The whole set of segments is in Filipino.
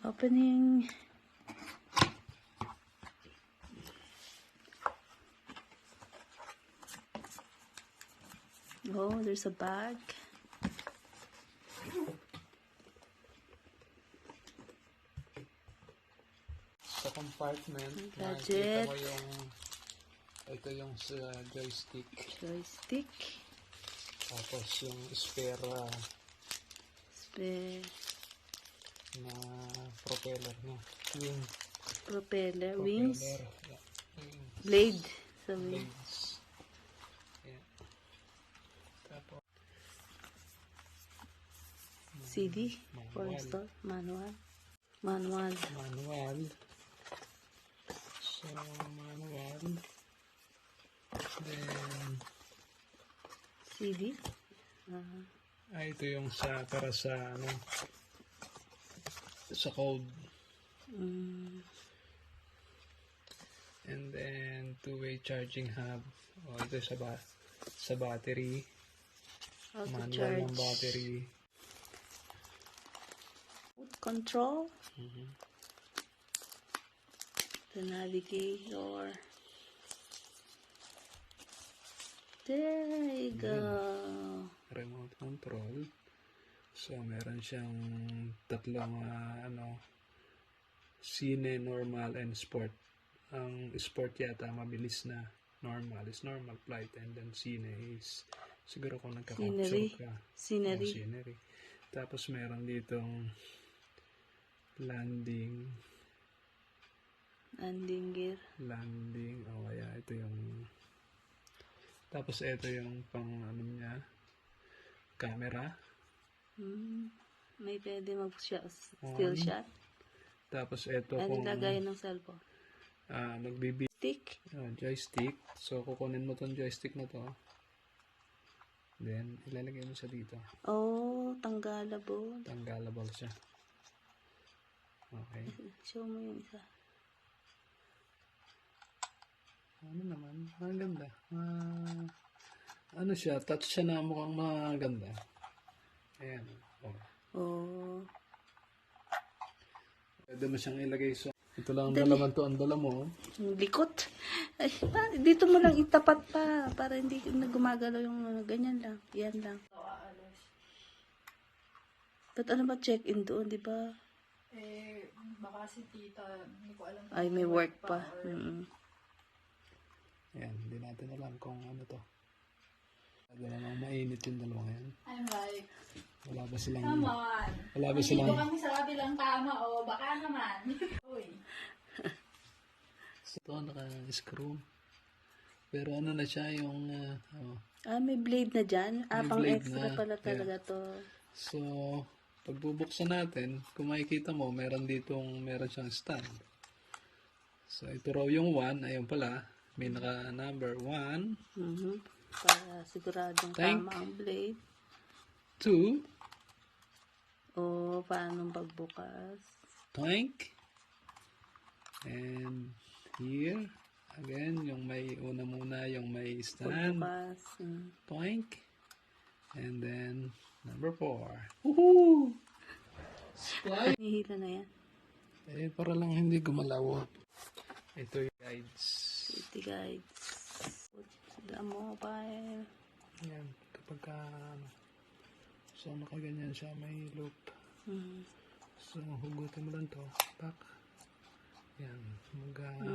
Opening. Oh, there's a bag. Sa compartment, Gadget. nakikita mo yung ito yung sa joystick. Joystick. Tapos yung spare na propeller na wing. Propeller. Wings. Yeah. Wings. Blade. Sa wing. Blades. Yeah. Tapos CD. For install. Manual. Manual. Manual. So, manual. Then, CD. ito yung para sa sa code. And then two-way charging hub. Ito sa battery. How to Manual ng charge. battery. Control. The navigator. There you go. Remote control. So meron siyang tatlong Cine, normal, and sport. Ang sport yata mabilis na. Normal is normal flight, and then Cine is siguro kung nagka-capsule ka. Scenery. Scenery. Tapos meron ditong landing Gear. Landing. Kaya ito yung tapos ito yung pang niya, camera. May pwede mag-still shot. Tapos ito Ano kung lagay ng cellphone? Stick. Joystick. So kukunin mo tong joystick na to. Then ilalagay mo siya dito. Oh, tanggalable. Tanggalable siya. Okay. Show mo yung isa. Ano naman? Maganda. Ano siya? Touch siya na mukhang maganda. Ayan. Oh. Pwede mo siyang ilagay sa... Ito lang ang dalaman to. Ang dala mo. Yung likot. Ay, dito mo lang itapat pa. Para hindi na gumagalaw yung ganyan lang. Yan lang. Ba't ano ba check-in doon, di ba? Baka si tita, hindi ko alam. Ay, may work pa. Ayan. Hindi natin alam kung ano to. Wala namang mainit yung dalawang yan. I'm like, Wala ba silang... come on. Wala ba Dito silang... kami sa kabilang tama, o baka naman. Uy. Ito, naka-screw. Pero ano na siya yung... May blade na dyan. May Pang blade extra na. pala talaga to. So, pag bubuksan natin, kung makikita mo, meron siyang stand. So, ito raw yung 1. Ayun pala. May naka-number 1. Para siguradong tama ang blade. 2. Paano pagbukas? Tank. And here, again, yung may muna yung may stand. Pagbukas. Tank. And then, number 4. Woohoo! Slide. Nihila na yan. Para lang hindi gumalaw. Ito yung guides. Safety guides. The mobile. Yan. Kapag so nakaganyan siya, may loop. So hugutin mo lang to. Pak. Yan.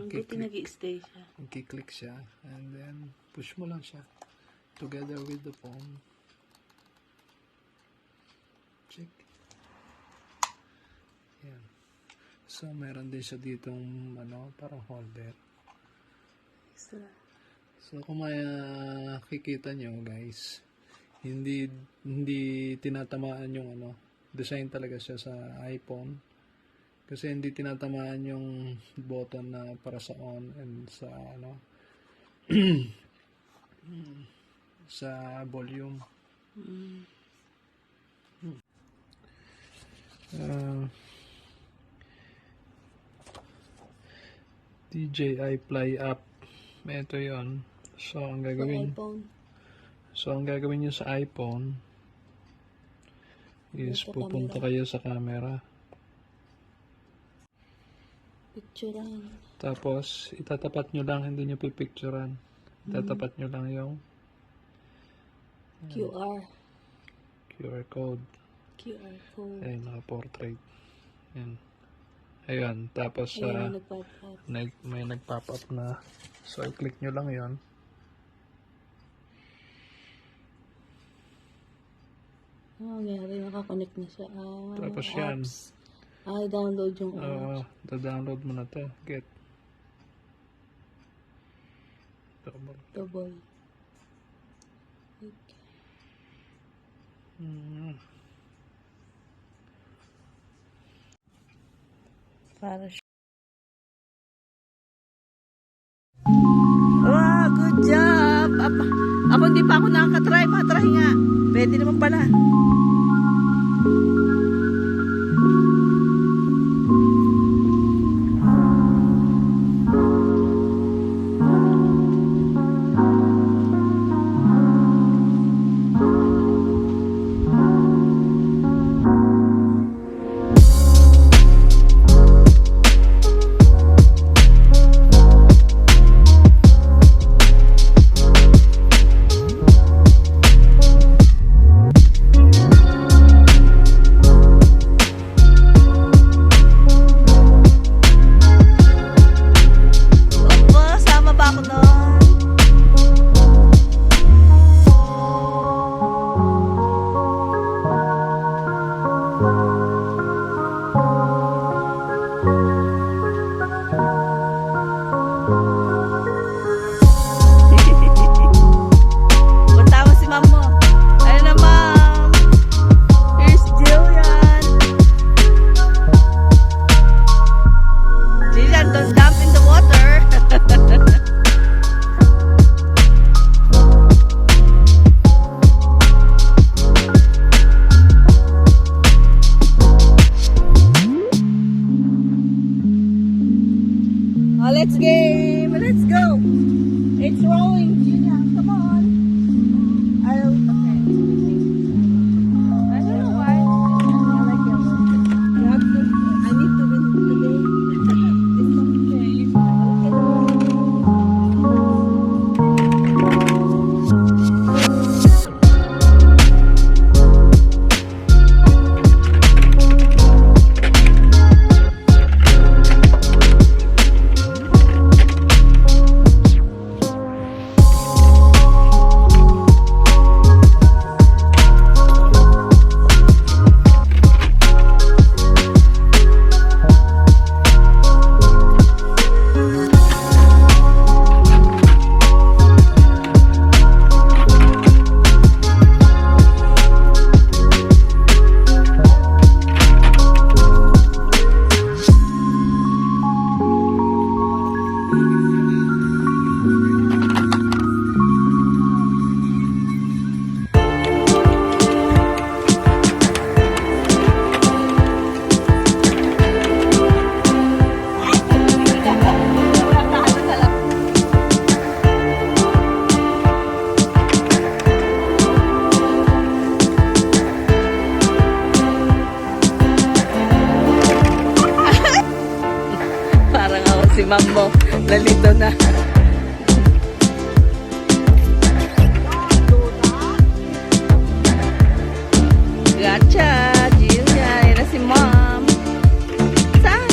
Buti nag-i-stay siya. Magkiklik siya. And then push mo lang siya. Together with the phone. Check. Yan. So meron din siya ditong parang holder. Extra. So kung makikita nyo guys, hindi tinatamaan yung design talaga siya sa iPhone. Kasi hindi tinatamaan yung button na para sa on and sa sa volume. DJI Fly App. Ito yon. So ang gagawin nyo sa iPhone is pupunta kayo sa camera. Picturean. Tapos, itatapat nyo lang, hindi nyo pipicturean. Itatapat nyo lang yung QR. QR code. QR code. Ayun, naka-portrait. Yan. Ayun, tapos Ayan, nagpapap. may nag-pop up na. So, i-click nyo lang yon. Mayroon nakakonect na siya. Tapos yan. Apps. Download yung apps. Da-download mo na to. Get. Double. Okay. Para siya. Wow, good job! Ako hindi pa ako nakakatry. Matry nga. Pwede naman pala. Let's game. Let's go. It's rolling. Gina, come on. I don't know why. I like yellow. You have to, I need to win today. It's si Mambo. Nalito na. Gotcha! Julia. Yan na si Mom. Saan?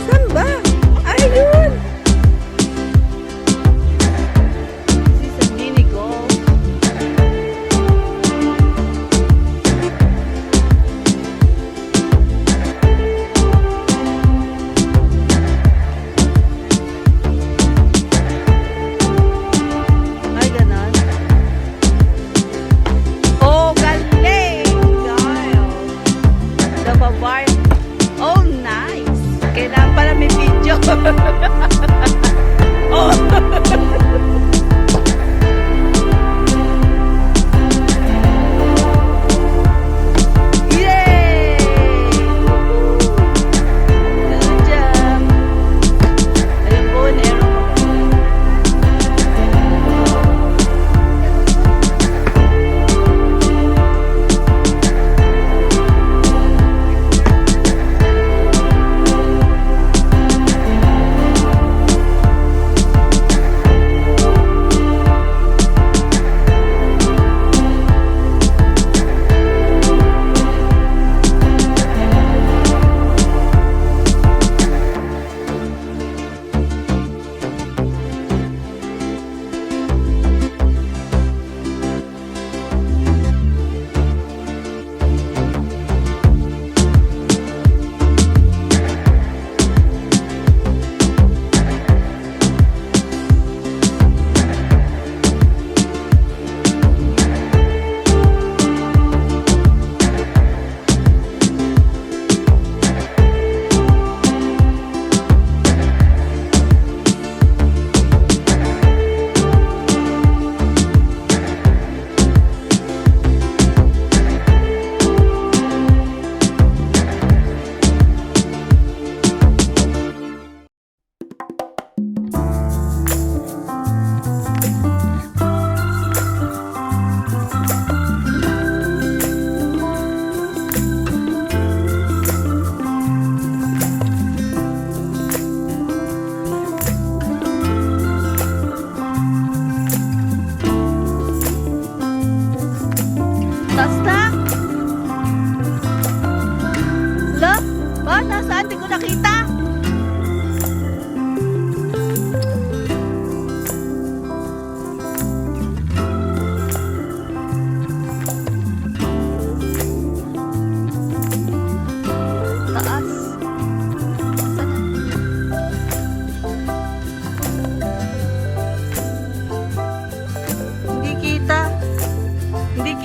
Saan ba? Ayun! This is a mini golf.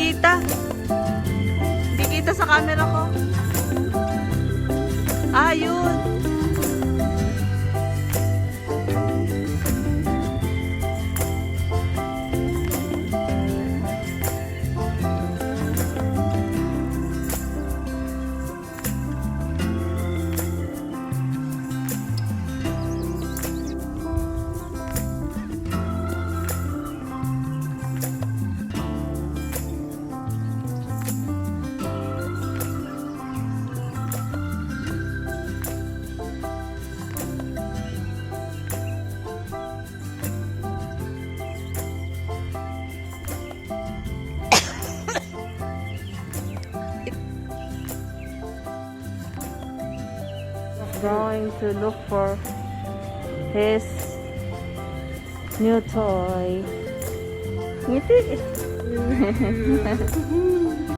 kita. Hindi kita sa camera ko. Ah, yun. Going to look for his new toy. Ngiti.